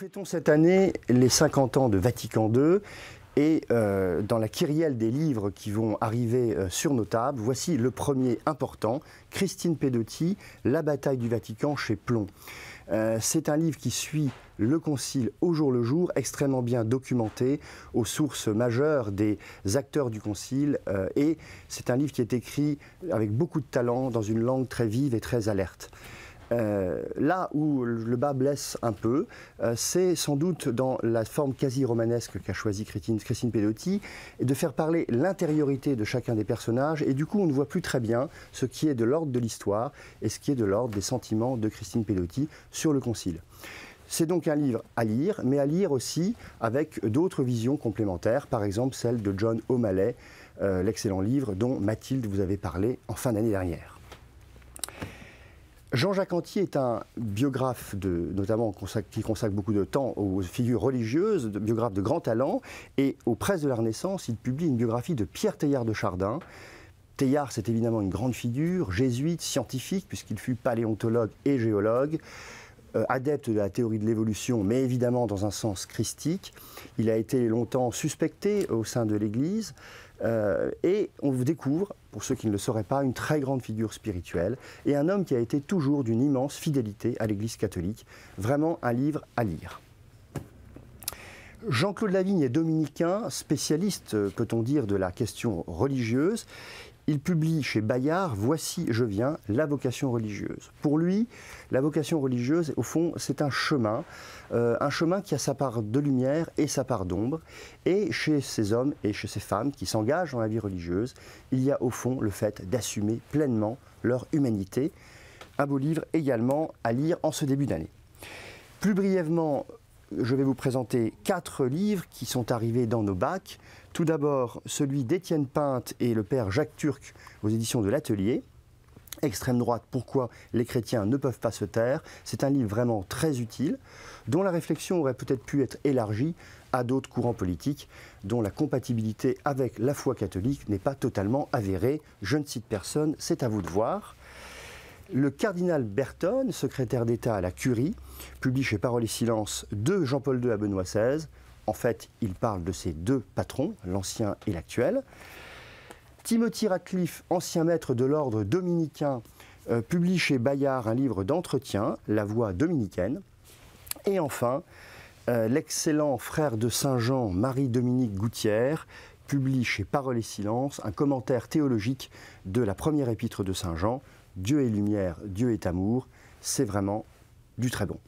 fêtons cette année les 50 ans de Vatican II et dans la kyrielle des livres qui vont arriver sur nos tables, voici le premier important, Christine Pedotti, La bataille du Vatican chez Plon. C'est un livre qui suit le Concile au jour le jour, extrêmement bien documenté, aux sources majeures des acteurs du Concile, et c'est un livre qui est écrit avec beaucoup de talent, dans une langue très vive et très alerte. Là où le bas blesse un peu, c'est sans doute dans la forme quasi romanesque qu'a choisi Christine Pedotti, et de faire parler l'intériorité de chacun des personnages, et du coup on ne voit plus très bien ce qui est de l'ordre de l'histoire et ce qui est de l'ordre des sentiments de Christine Pedotti sur le Concile. C'est donc un livre à lire, mais à lire aussi avec d'autres visions complémentaires, par exemple celle de John O'Malley, l'excellent livre dont Mathilde vous avait parlé en fin d'année dernière. Jean-Jacques Antier est un biographe, notamment qui consacre beaucoup de temps aux figures religieuses, biographe de grand talent, et aux presses de la Renaissance, il publie une biographie de Pierre Teilhard de Chardin. Teilhard, c'est évidemment une grande figure, jésuite, scientifique, puisqu'il fut paléontologue et géologue, adepte de la théorie de l'évolution, mais évidemment dans un sens christique. Il a été longtemps suspecté au sein de l'Église, et on vous découvre, pour ceux qui ne le sauraient pas, une très grande figure spirituelle, et un homme qui a été toujours d'une immense fidélité à l'Église catholique. Vraiment un livre à lire. Jean-Claude Lavigne est dominicain, spécialiste, peut-on dire, de la question religieuse. Il publie chez Bayard « Voici, je viens, la vocation religieuse ». Pour lui, la vocation religieuse, au fond, c'est un chemin qui a sa part de lumière et sa part d'ombre. Et chez ces hommes et chez ces femmes qui s'engagent dans la vie religieuse, il y a au fond le fait d'assumer pleinement leur humanité. Un beau livre également à lire en ce début d'année. Plus brièvement, je vais vous présenter 4 livres qui sont arrivés dans nos bacs. Tout d'abord, celui d'Étienne Pinte et le père Jacques Turc aux éditions de l'Atelier. Extrême droite, pourquoi les chrétiens ne peuvent pas se taire. C'est un livre vraiment très utile, dont la réflexion aurait peut-être pu être élargie à d'autres courants politiques, dont la compatibilité avec la foi catholique n'est pas totalement avérée. Je ne cite personne, c'est à vous de voir. Le cardinal Berton, secrétaire d'État à la Curie, publie chez Parole et Silence de Jean-Paul II à Benoît XVI. En fait, il parle de ses 2 patrons, l'ancien et l'actuel. Timothy Radcliffe, ancien maître de l'ordre dominicain, publie chez Bayard un livre d'entretien, La Voix dominicaine. Et enfin, l'excellent frère de Saint Jean, Marie-Dominique Gouttière, publie chez Parole et Silence un commentaire théologique de la première épître de Saint Jean, Dieu est lumière, Dieu est amour. C'est vraiment du très bon.